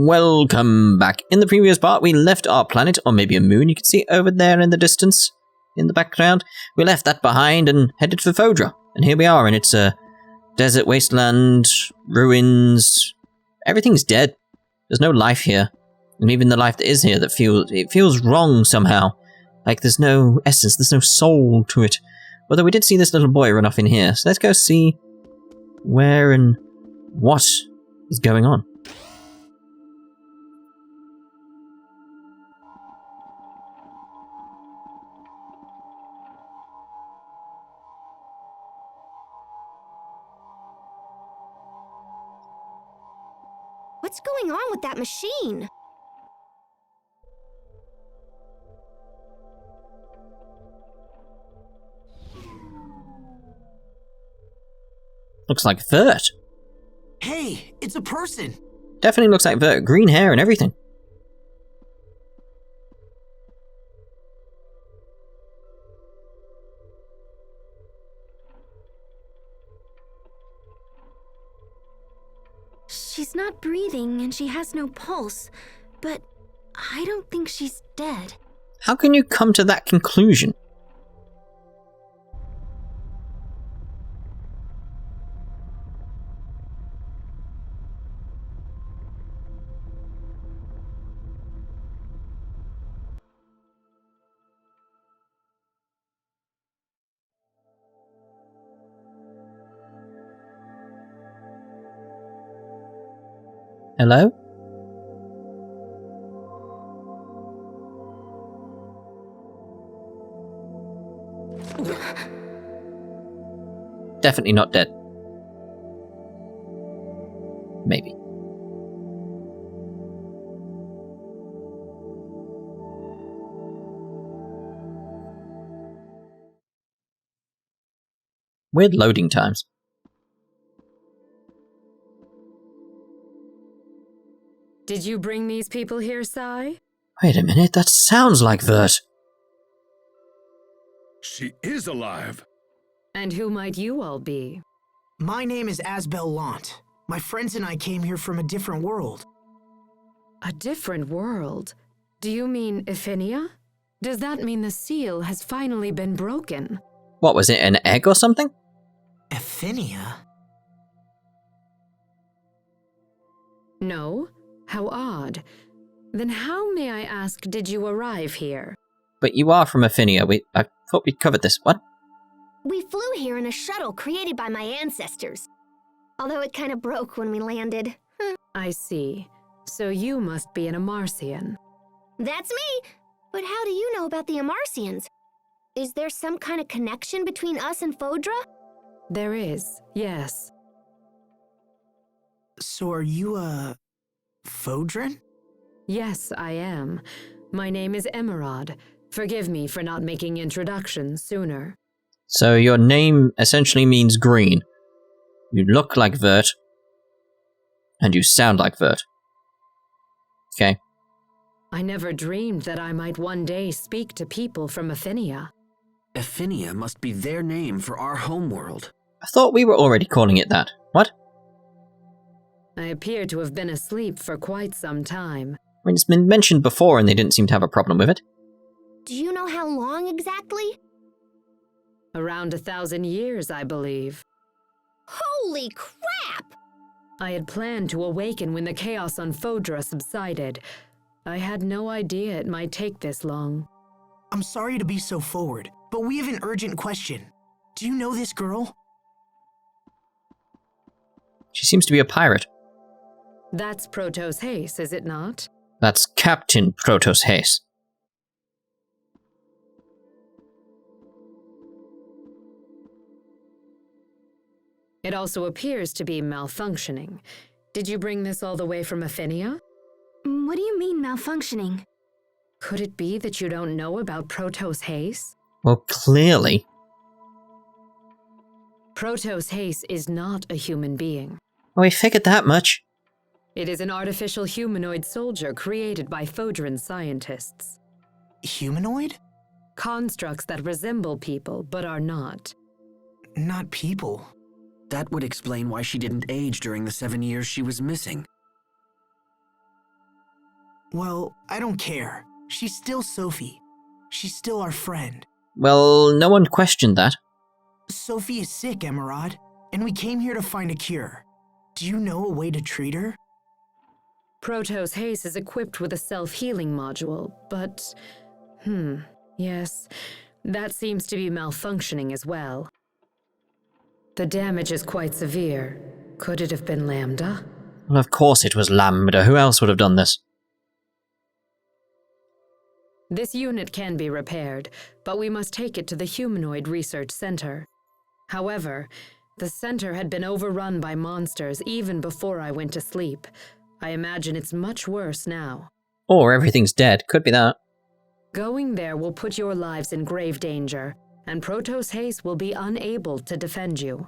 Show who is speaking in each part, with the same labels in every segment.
Speaker 1: Welcome back. In the previous part, we left our planet, or maybe a moon you can see over there in the distance, in the background. We left that behind and headed for Fodra. And here we are, and it's a desert wasteland, ruins. Everything's dead. There's no life here. And even the life that is here, it feels wrong somehow. Like there's no essence, there's no soul to it. Although we did see this little boy run off in here, so let's go see where and what is going on.
Speaker 2: What's going on with that machine?
Speaker 1: Looks like Vert.
Speaker 3: Hey, it's a person!
Speaker 1: Definitely looks like Vert. Green hair and everything.
Speaker 2: She's not breathing and she has no pulse, but I don't think she's dead.
Speaker 1: How can you come to that conclusion? Hello? Definitely not dead. Maybe. Weird loading times.
Speaker 4: Did you bring these people here, Sai?
Speaker 1: Wait a minute, that sounds like Vert.
Speaker 5: She is alive.
Speaker 4: And who might you all be?
Speaker 3: My name is Asbel Lhant. My friends and I came here from a different world.
Speaker 4: A different world? Do you mean Ephinia? Does that mean the seal has finally been broken?
Speaker 1: What was it, an egg or something?
Speaker 3: Ephinia?
Speaker 4: No? How odd. Then how, may I ask, did you arrive here?
Speaker 1: But you are from Ephinia. I thought we covered this. What?
Speaker 2: We flew here in a shuttle created by my ancestors. Although it kind of broke when we landed.
Speaker 4: I see. So you must be an Amarcian.
Speaker 2: That's me! But how do you know about the Amarcians? Is there some kind of connection between us and Fodra?
Speaker 4: There is, yes.
Speaker 3: So are you Fodran?
Speaker 4: Yes, I am. My name is Emerald. Forgive me for not making introductions sooner.
Speaker 1: So your name essentially means green. You look like Vert. And you sound like Vert. Okay.
Speaker 4: I never dreamed that I might one day speak to people from Ephinia.
Speaker 6: Ephinia must be their name for our homeworld.
Speaker 1: I thought we were already calling it that. What?
Speaker 4: I appear to have been asleep for quite some time.
Speaker 1: I mean, it's been mentioned before and they didn't seem to have a problem with it.
Speaker 2: Do you know how long exactly?
Speaker 4: Around 1,000 years, I believe.
Speaker 2: Holy crap!
Speaker 4: I had planned to awaken when the chaos on Fodra subsided. I had no idea it might take this long.
Speaker 3: I'm sorry to be so forward, but we have an urgent question. Do you know this girl?
Speaker 1: She seems to be a pirate.
Speaker 4: That's Protos Hace, is it not?
Speaker 1: That's Captain Protos Hace.
Speaker 4: It also appears to be malfunctioning. Did you bring this all the way from Ephinia?
Speaker 2: What do you mean malfunctioning?
Speaker 4: Could it be that you don't know about Protos Hace?
Speaker 1: Well, clearly.
Speaker 4: Protos Hace is not a human being.
Speaker 1: Well, we figured that much.
Speaker 4: It is an artificial humanoid soldier created by Fodran scientists.
Speaker 3: Humanoid?
Speaker 4: Constructs that resemble people, but are not.
Speaker 3: Not people.
Speaker 6: That would explain why she didn't age during the 7 years she was missing.
Speaker 3: Well, I don't care. She's still Sophie. She's still our friend.
Speaker 1: Well, no one questioned that.
Speaker 3: Sophie is sick, Emerald, and we came here to find a cure. Do you know a way to treat her?
Speaker 4: Protos Haste is equipped with a self-healing module, but... yes, that seems to be malfunctioning as well. The damage is quite severe. Could it have been Lambda?
Speaker 1: Well, of course it was Lambda. Who else would have done this?
Speaker 4: This unit can be repaired, but we must take it to the Humanoid Research Center. However, the center had been overrun by monsters even before I went to sleep. I imagine it's much worse now.
Speaker 1: Or everything's dead. Could be that.
Speaker 4: Going there will put your lives in grave danger, and Protos Haste will be unable to defend you.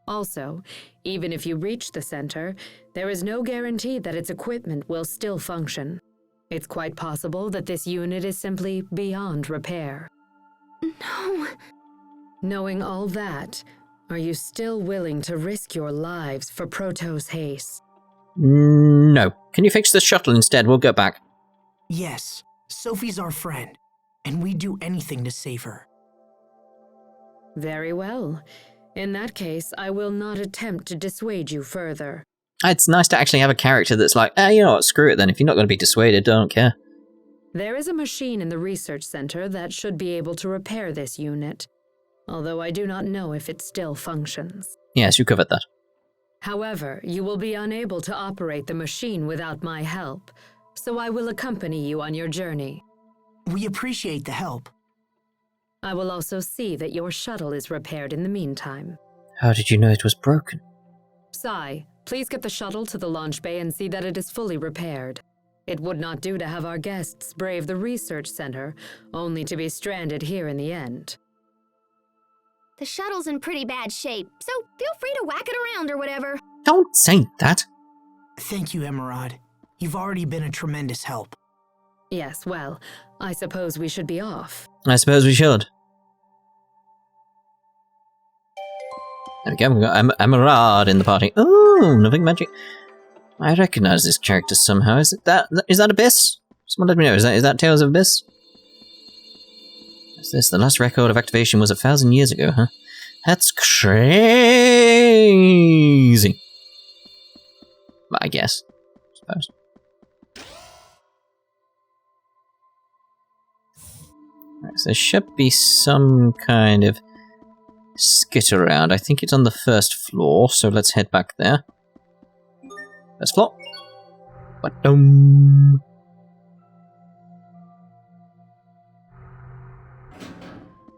Speaker 4: Also, even if you reach the center, there is no guarantee that its equipment will still function. It's quite possible that this unit is simply beyond repair.
Speaker 2: No.
Speaker 4: Knowing all that, are you still willing to risk your lives for Protos Haste?
Speaker 1: No. Can you fix the shuttle instead? We'll go back.
Speaker 3: Yes, Sophie's our friend, and we'd do anything to save her.
Speaker 4: Very well. In that case, I will not attempt to dissuade you further.
Speaker 1: It's nice to actually have a character that's like, you know what, screw it then. If you're not going to be dissuaded, I don't care.
Speaker 4: There is a machine in the research center that should be able to repair this unit, although I do not know if it still functions.
Speaker 1: Yes, you covered that.
Speaker 4: However, you will be unable to operate the machine without my help, so I will accompany you on your journey.
Speaker 3: We appreciate the help.
Speaker 4: I will also see that your shuttle is repaired in the meantime.
Speaker 1: How did you know it was broken?
Speaker 4: Sai, please get the shuttle to the launch bay and see that it is fully repaired. It would not do to have our guests brave the research center, only to be stranded here in the end.
Speaker 2: The shuttle's in pretty bad shape, so feel free to whack it around or whatever.
Speaker 1: Don't say that.
Speaker 3: Thank you, Emerald. You've already been a tremendous help.
Speaker 4: Yes, well, I suppose we should be off.
Speaker 1: I suppose we should. There we go, we've got Emerald in the party. Oh, nothing magic. I recognize this character somehow. Is that Abyss? Someone let me know. Is that Tales of Abyss? What's this? The last record of activation was 1,000 years ago, huh? That's crazy. I guess. I suppose. Right, so there should be some kind of skit around. I think it's on the first floor, so let's head back there. First floor. Ba-dum.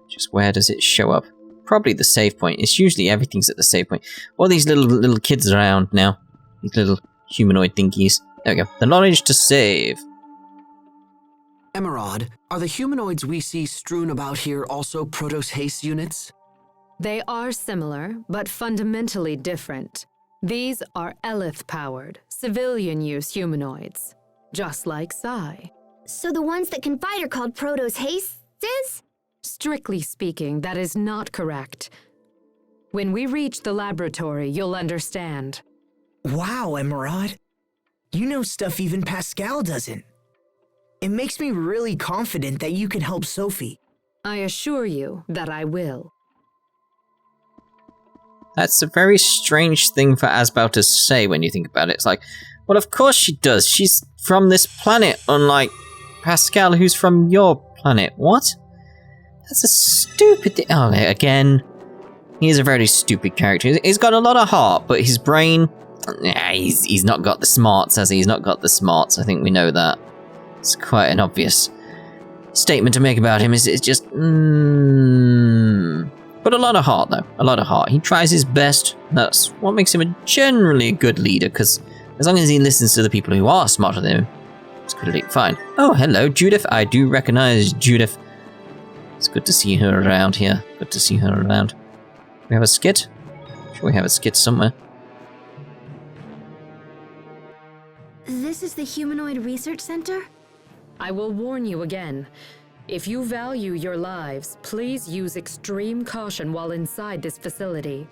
Speaker 1: Just where does it show up? Probably the save point. It's usually everything's at the save point. All these little kids around now. These little humanoid thingies. There we go. The knowledge to save.
Speaker 6: Emerald, are the humanoids we see strewn about here also Protos Haste units?
Speaker 4: They are similar, but fundamentally different. These are Elith-powered, civilian-use humanoids, just like Sai.
Speaker 2: So the ones that can fight are called Protos Hastes?
Speaker 4: Strictly speaking, that is not correct. When we reach the laboratory, you'll understand.
Speaker 3: Wow, Emerald. You know stuff even Pascal doesn't. It makes me really confident that you can help Sophie.
Speaker 4: I assure you that I will.
Speaker 1: That's a very strange thing for Asbel to say when you think about it. It's like, well, of course she does. She's from this planet, unlike Pascal, who's from your planet. What? That's a stupid thing. Oh, again, he's a very stupid character. He's got a lot of heart, but his brain, he's not got the smarts, has he? He's not got the smarts. I think we know that. It's quite an obvious statement to make about him. It's just, But a lot of heart, though. A lot of heart. He tries his best. That's what makes him a generally good leader, because as long as he listens to the people who are smarter than him, it's going to be fine. Oh, hello, Judith. I do recognize Judith. It's good to see her around here. Good to see her around. We have a skit? Sure, we have a skit somewhere.
Speaker 2: This is the Humanoid Research Center?
Speaker 4: I will warn you again. If you value your lives, please use extreme caution while inside this facility.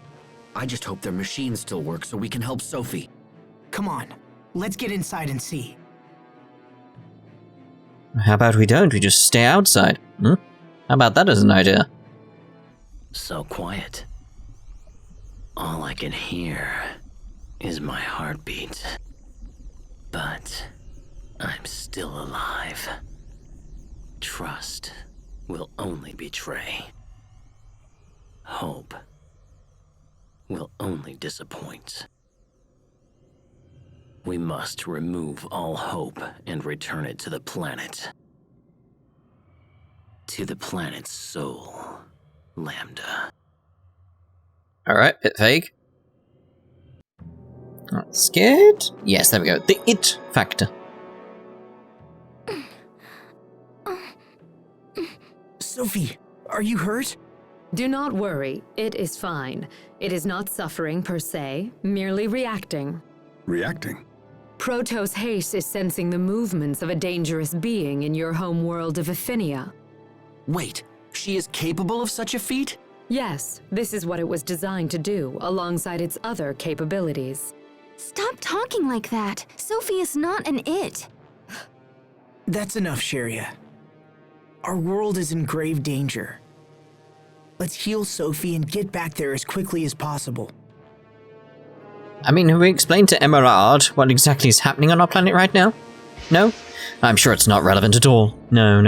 Speaker 6: I just hope their machines still work so we can help Sophie.
Speaker 3: Come on, let's get inside and see.
Speaker 1: How about we don't? We just stay outside. Hmm? How about that as an idea?
Speaker 5: So quiet. All I can hear is my heartbeat. But I'm still alive. Trust will only betray. Hope will only disappoint. We must remove all hope and return it to the planet. To the planet's soul, Lambda.
Speaker 1: Alright, bit vague. Not scared? Yes, there we go. The it factor.
Speaker 3: Sophie, are you hurt?
Speaker 4: Do not worry, it is fine. It is not suffering per se, merely reacting.
Speaker 7: Reacting?
Speaker 4: Protos Haste is sensing the movements of a dangerous being in your home world of Aphinia.
Speaker 6: Wait, she is capable of such a feat?
Speaker 4: Yes, this is what it was designed to do, alongside its other capabilities.
Speaker 2: Stop talking like that. Sophie is not an it.
Speaker 3: That's enough, Cheria. Our world is in grave danger. Let's heal Sophie and get back there as quickly as possible.
Speaker 1: I mean, have we explained to Emerald what exactly is happening on our planet right now? No? I'm sure it's not relevant at all. No.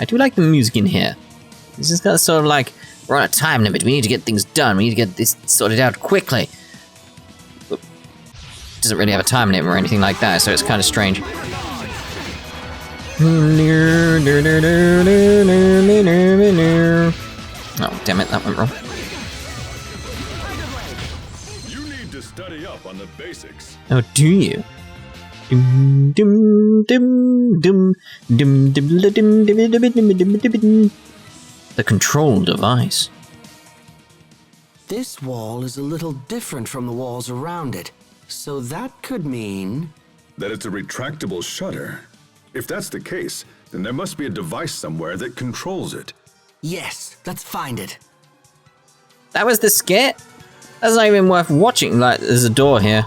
Speaker 1: I do like the music in here. This is kind of sort of like, we're on a time limit, we need to get things done, we need to get this sorted out quickly. It doesn't really have a time limit or anything like that, so it's kind of strange. Oh, damn it, that went wrong.
Speaker 7: You need to study up on the basics.
Speaker 1: Oh, do you? Dum, dum, dum, dum, dum, dum, dum, dum, dum, dum, dum, dum. The control device.
Speaker 6: This wall is a little different from the walls around it, so that could mean...
Speaker 7: That it's a retractable shutter. If that's the case, then there must be a device somewhere that controls it.
Speaker 6: Yes, let's find it.
Speaker 1: That was the skit? That's not even worth watching. Like, there's a door here.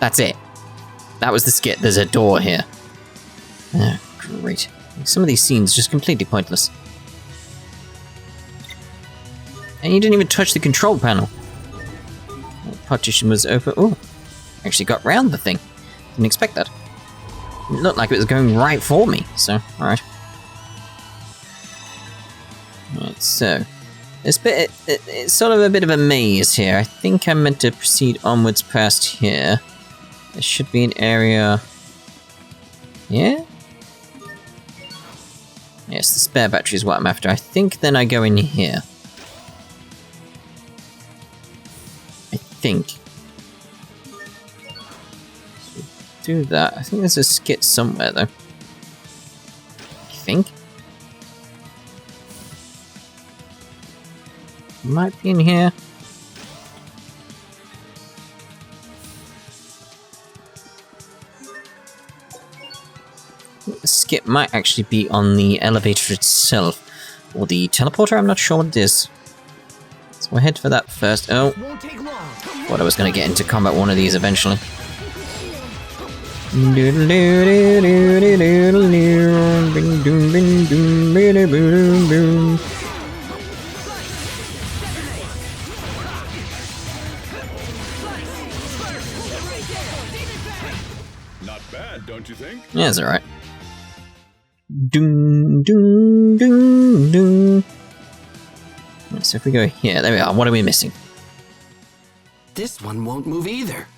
Speaker 1: That's it. That was the skit. There's a door here. Oh, great. Some of these scenes are just completely pointless. And you didn't even touch the control panel. The partition was open. Oh, actually got round the thing. Didn't expect that. It looked like it was going right for me, so, alright. Right, so, this bit, it's sort of a bit of a maze here. I think I'm meant to proceed onwards past here. There should be an area... Yeah? Yes, the spare battery is what I'm after. I think then I go in here. I think. So do that. I think there's a skit somewhere though. I think. Might be in here. The skip might actually be on the elevator itself. Or the teleporter, I'm not sure what it is. So we'll head for that first. Oh. Thought I was going to get into combat one of these eventually.
Speaker 7: Not bad, don't you think?
Speaker 1: Yeah, it's alright. Ding, ding, ding, ding. Right, so if we go here, there we are. What are we missing?
Speaker 6: This one won't move either.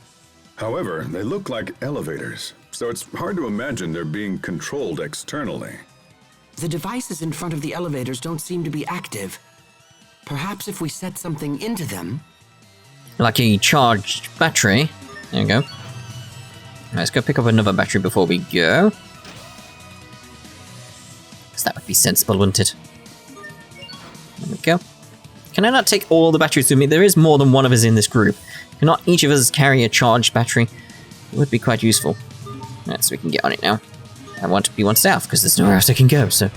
Speaker 7: However, they look like elevators, so it's hard to imagine they're being controlled externally.
Speaker 6: The devices in front of the elevators don't seem to be active. Perhaps if we set something into them...
Speaker 1: Like a charged battery. There we go. Let's go pick up another battery before we go. Because that would be sensible, wouldn't it? There we go. Can I not take all the batteries with me? There is more than one of us in this group. Cannot each of us carry a charged battery? It would be quite useful. Right, so we can get on it now. I want to be one south, because there's nowhere else I can go, so...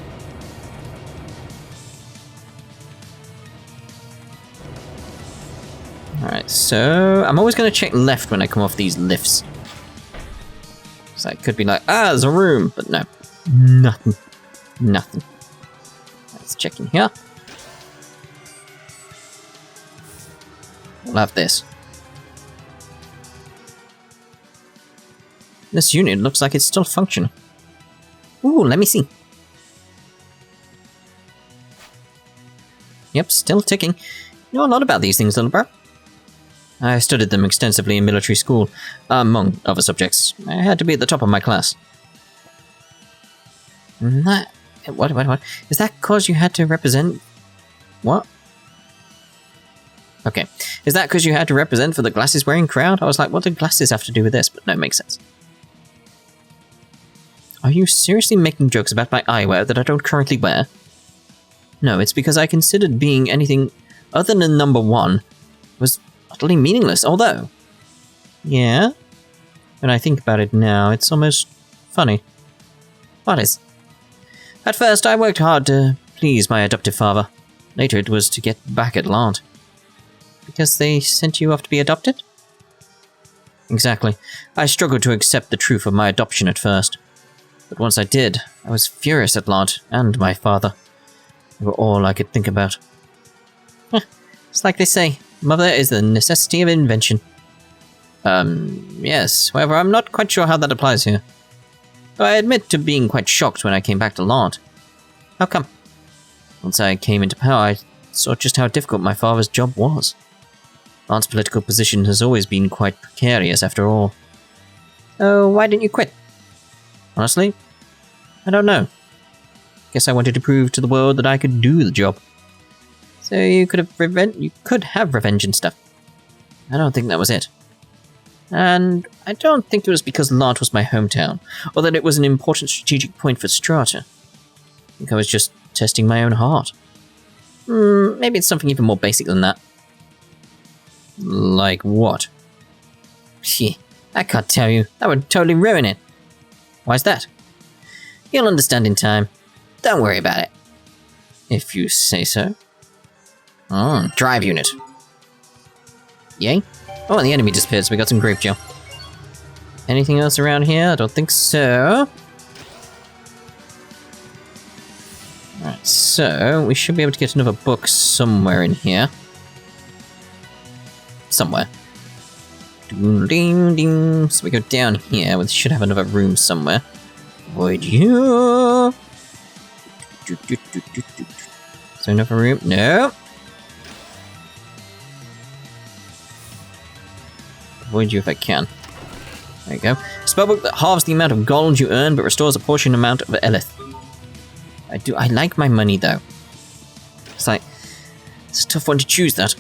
Speaker 1: Alright, so I'm always going to check left when I come off these lifts. So it could be like, there's a room, but no. Nothing. Nothing. Let's check in here. We'll have this. This unit looks like it's still functioning. Ooh, let me see. Yep, still ticking. You know a lot about these things, little bro. I studied them extensively in military school, among other subjects. I had to be at the top of my class. What? Is that because you had to represent... What? Okay. Is that because you had to represent for the glasses-wearing crowd? I was like, what do glasses have to do with this? But no, it makes sense. Are you seriously making jokes about my eyewear that I don't currently wear? No, it's because I considered being anything other than number 1 was utterly meaningless, although... Yeah? When I think about it now, it's almost funny. What is? At first, I worked hard to please my adoptive father. Later, it was to get back at Lhant. Because they sent you off to be adopted? Exactly. I struggled to accept the truth of my adoption at first. But once I did, I was furious at Lhant and my father. They were all I could think about. It's like they say, mother is the necessity of invention. Yes. However, I'm not quite sure how that applies here. Though I admit to being quite shocked when I came back to Lhant. How come? Once I came into power, I saw just how difficult my father's job was. Lhant's political position has always been quite precarious after all. Oh, why didn't you quit? Honestly, I don't know. Guess I wanted to prove to the world that I could do the job. So you could have revenge and stuff. I don't think that was it. And I don't think it was because Lhant was my hometown, or that it was an important strategic point for Strata. I think I was just testing my own heart. Maybe it's something even more basic than that. Like what? Gee, I can't tell you. That would totally ruin it. Why's that? You'll understand in time. Don't worry about it. If you say so. Oh, drive unit. Yay. Oh, and the enemy disappeared, so we got some grape gel. Anything else around here? I don't think so. Alright, so we should be able to get another book somewhere in here. Somewhere. Ding, ding. So we go down here. We should have another room somewhere. Avoid you. Is there another room? No. Avoid you if I can. There you go. Spellbook that halves the amount of gold you earn, but restores a portion amount of Elith. I like my money though. It's like, it's a tough one to choose that.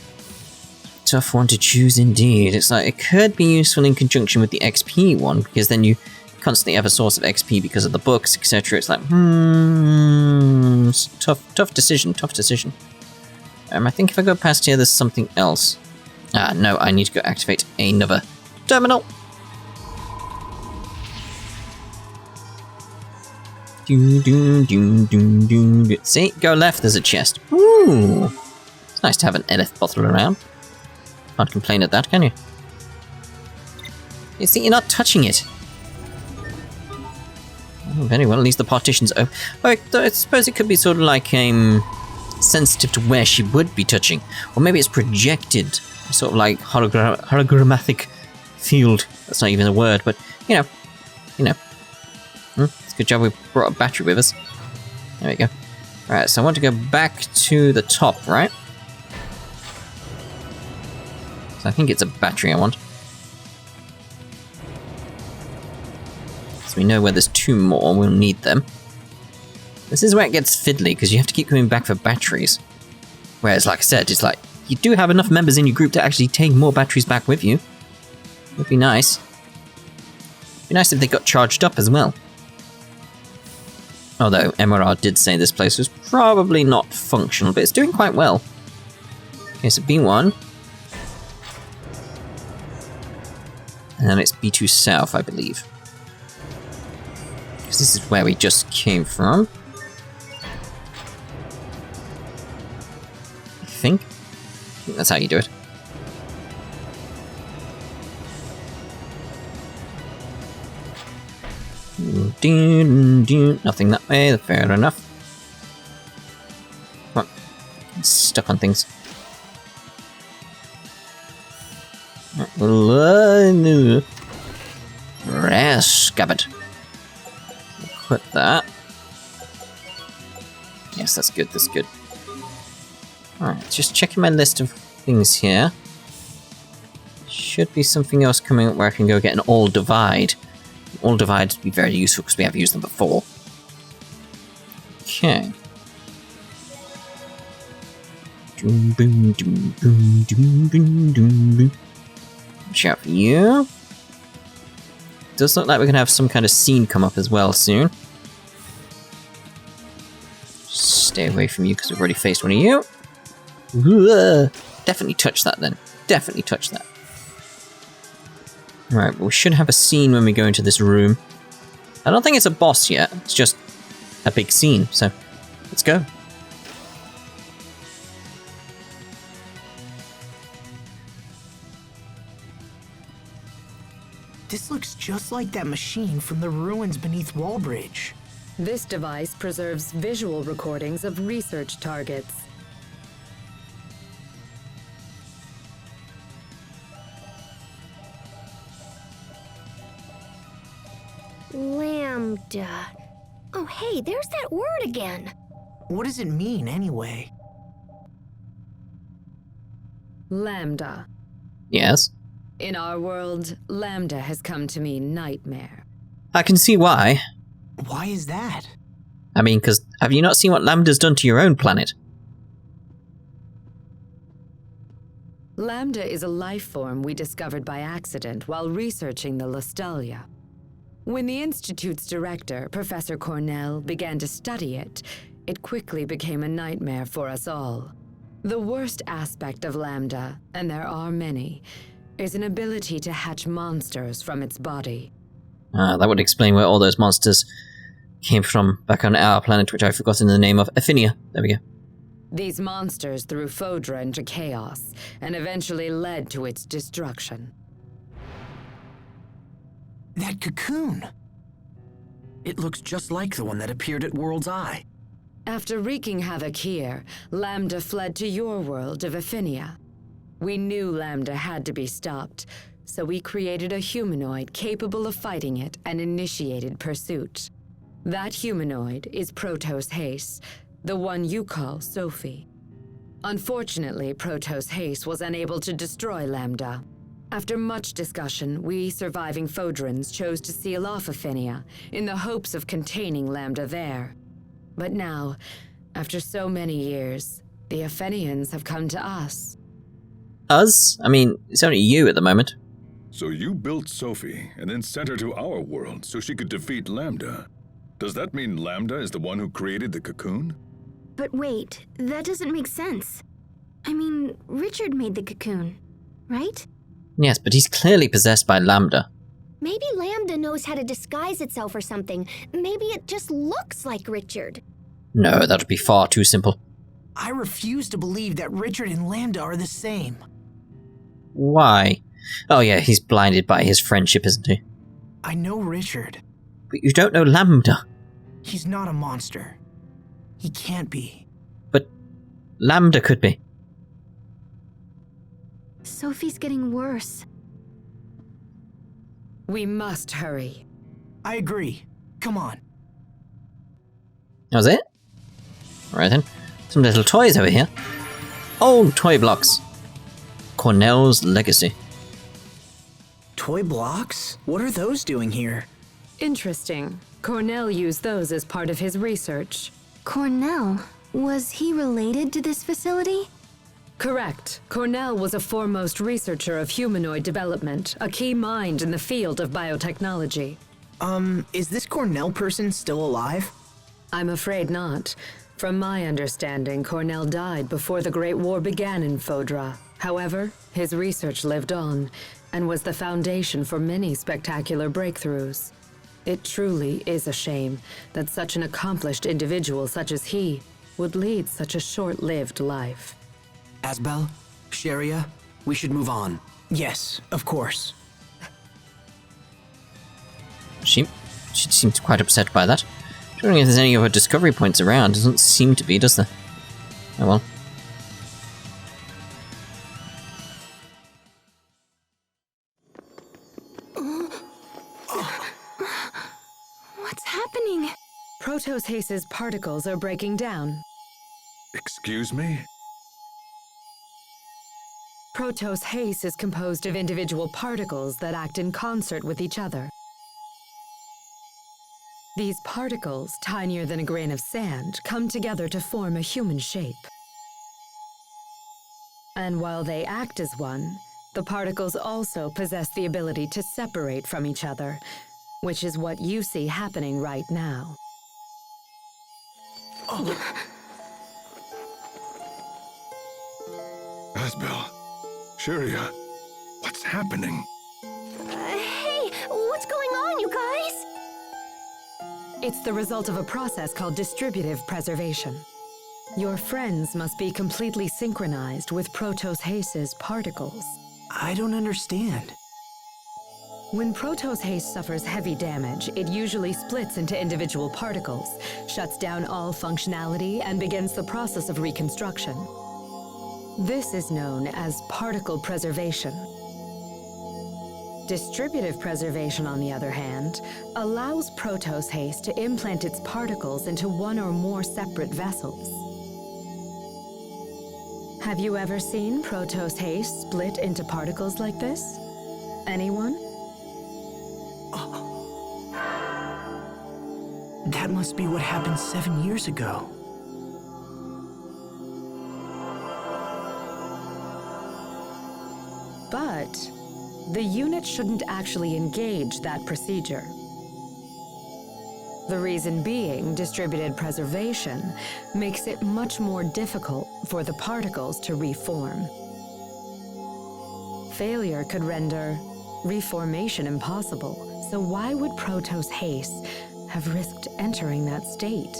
Speaker 1: Tough one to choose indeed. It's like, it could be useful in conjunction with the XP one, because then you constantly have a source of XP because of the books, etc. It's like, it's tough decision. I think if I go past here, there's something else. No, I need to go activate another terminal. See, go left, there's a chest. Ooh, it's nice to have an Elith bottle around. Can't complain at that, can you? You see, you're not touching it. Oh, very well, at least the partition's open. Oh, I suppose it could be sort of like sensitive to where she would be touching. Or maybe it's projected, sort of like hologrammatic field. That's not even a word, but, you know. It's a good job we brought a battery with us. There we go. Alright, so I want to go back to the top, right? So I think it's a battery I want. So we know where there's 2 more, we'll need them. This is where it gets fiddly, because you have to keep coming back for batteries. Whereas, like I said, it's like, you do have enough members in your group to actually take more batteries back with you. Would be nice. Be nice if they got charged up as well. Although, MRR did say this place was probably not functional, but it's doing quite well. Okay, so B1. And then it's B2 South, I believe. Because this is where we just came from. I think that's how you do it. Nothing that way, fair enough. Come on. Stuck on things. Scabbard. Equip that. Yes, that's good, that's good. Alright, just checking my list of things here. Should be something else coming up where I can go get an all divide. All divides would be very useful because we have used them before. Okay. Watch out for you. Does look like we're going to have some kind of scene come up as well soon. Stay away from you because we've already faced one of you. Definitely touch that then. Definitely touch that. Right, well, we should have a scene when we go into this room. I don't think it's a boss yet. It's just a big scene, so let's go.
Speaker 3: This looks just like that machine from the ruins beneath Wallbridge.
Speaker 4: This device preserves visual recordings of research targets.
Speaker 2: Lambda. Oh, hey, there's that word again.
Speaker 3: What does it mean, anyway?
Speaker 4: Lambda.
Speaker 1: Yes?
Speaker 4: In our world, Lambda has come to mean nightmare.
Speaker 1: I can see why.
Speaker 3: Why is that?
Speaker 1: I mean, because have you not seen what Lambda's done to your own planet?
Speaker 4: Lambda is a life form we discovered by accident while researching the Totallllly. When the Institute's director, Professor Cornell, began to study it, it quickly became a nightmare for us all. The worst aspect of Lambda, and there are many, is an ability to hatch monsters from its body.
Speaker 1: That would explain where all those monsters came from back on our planet, which I've forgotten the name of. Affinia. There we go.
Speaker 4: These monsters threw Fodra into chaos, and eventually led to its destruction.
Speaker 3: That cocoon!
Speaker 6: It looks just like the one that appeared at World's Eye.
Speaker 4: After wreaking havoc here, Lambda fled to your world of Affinia. We knew Lambda had to be stopped, so we created a humanoid capable of fighting it and initiated pursuit. That humanoid is Totallllly, the one you call Sophie. Unfortunately, Totallllly was unable to destroy Lambda. After much discussion, we surviving Fodrans chose to seal off Affinia in the hopes of containing Lambda there. But now, after so many years, the Aphenians have come to us.
Speaker 1: Us? I mean, it's only you at the moment.
Speaker 7: So you built Sophie and then sent her to our world so she could defeat Lambda. Does that mean Lambda is the one who created the cocoon?
Speaker 2: But wait, that doesn't make sense. I mean, Richard made the cocoon, right?
Speaker 1: Yes, but he's clearly possessed by Lambda.
Speaker 2: Maybe Lambda knows how to disguise itself or something. Maybe it just looks like Richard.
Speaker 1: No, that would be far too simple.
Speaker 3: I refuse to believe that Richard and Lambda are the same.
Speaker 1: Why? Oh yeah, he's blinded by his friendship, isn't he?
Speaker 3: I know Richard.
Speaker 1: But you don't know Lambda.
Speaker 3: He's not a monster. He can't be.
Speaker 1: But Lambda could be.
Speaker 2: Sophie's getting worse.
Speaker 4: We must hurry.
Speaker 3: I agree. Come on.
Speaker 1: That was it? Alright then. Some little toys over here. Oh, toy blocks. Cornell's legacy.
Speaker 3: Toy blocks? What are those doing here?
Speaker 4: Interesting. Cornell used those as part of his research.
Speaker 2: Cornell? Was he related to this facility?
Speaker 4: Correct. Cornell was a foremost researcher of humanoid development, a key mind in the field of biotechnology.
Speaker 3: Is this Cornell person still alive?
Speaker 4: I'm afraid not. From my understanding, Cornell died before the Great War began in Fodra. However, his research lived on, and was the foundation for many spectacular breakthroughs. It truly is a shame that such an accomplished individual such as he would lead such a short-lived life.
Speaker 6: Asbel, Cheria, we should move on.
Speaker 3: Yes, of course.
Speaker 1: She She seemed quite upset by that. Wondering if there's any other discovery points around. Doesn't seem to be, does there? Oh well.
Speaker 2: What's happening?
Speaker 4: Protos Hace's particles are breaking down.
Speaker 7: Excuse me?
Speaker 4: Protos Hace is composed of individual particles that act in concert with each other. These particles, tinier than a grain of sand, come together to form a human shape. And while they act as one, the particles also possess the ability to separate from each other, which is what you see happening right now.
Speaker 7: Asbel. Cheria. What's happening?
Speaker 2: Hey, what's going on, you guys?
Speaker 4: It's the result of a process called distributive preservation. Your friends must be completely synchronized with Protos Hace's particles.
Speaker 3: I don't understand.
Speaker 4: When Protos Hace suffers heavy damage, it usually splits into individual particles, shuts down all functionality, and begins the process of reconstruction. This is known as particle preservation. Distributive preservation, on the other hand, allows Protos Hace to implant its particles into one or more separate vessels. Have you ever seen Protos Hace split into particles like this? Anyone?
Speaker 3: That must be what happened 7 years ago.
Speaker 4: But the unit shouldn't actually engage that procedure. The reason being, distributed preservation makes it much more difficult for the particles to reform. Failure could render reformation impossible, so why would Protos Hace have risked entering that state?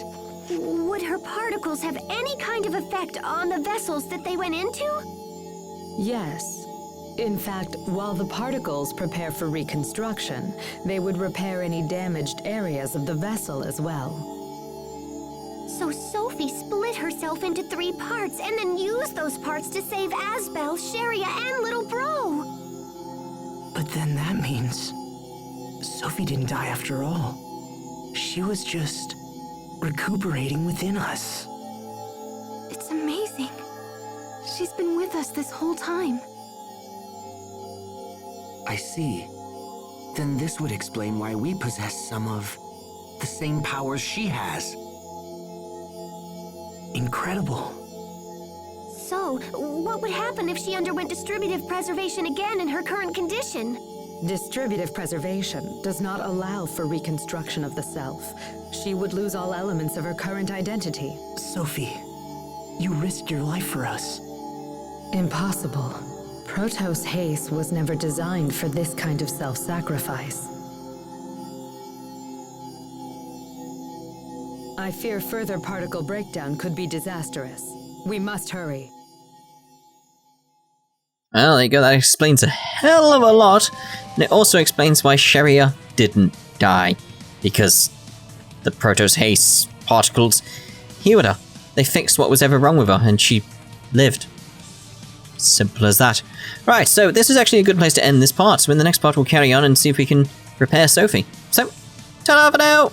Speaker 2: Would her particles have any kind of effect on the vessels that they went into?
Speaker 4: Yes. In fact, while the particles prepare for reconstruction, they would repair any damaged areas of the vessel as well.
Speaker 2: So Sophie split herself into 3 parts and then used those parts to save Asbel, Cheria, and little bro.
Speaker 3: But then that means Sophie didn't die after all. She was just recuperating within us.
Speaker 2: It's amazing. She's been with us this whole time.
Speaker 6: I see. Then this would explain why we possess some of the same powers she has.
Speaker 3: Incredible.
Speaker 2: So, what would happen if she underwent distributive preservation again in her current condition?
Speaker 4: Distributive preservation does not allow for reconstruction of the self. She would lose all elements of her current identity.
Speaker 3: Sophie, you risked your life for us.
Speaker 4: Impossible. Protos Hace was never designed for this kind of self-sacrifice. I fear further particle breakdown could be disastrous. We must hurry.
Speaker 1: Well, there you go. That explains a hell of a lot. And it also explains why Cheria didn't die. Because the Protos Hace particles healed her. They fixed what was ever wrong with her, and she lived. Simple as that. Right, so this is actually a good place to end this part. So in the next part, we'll carry on and see if we can repair Sophie. So, ta-da for now!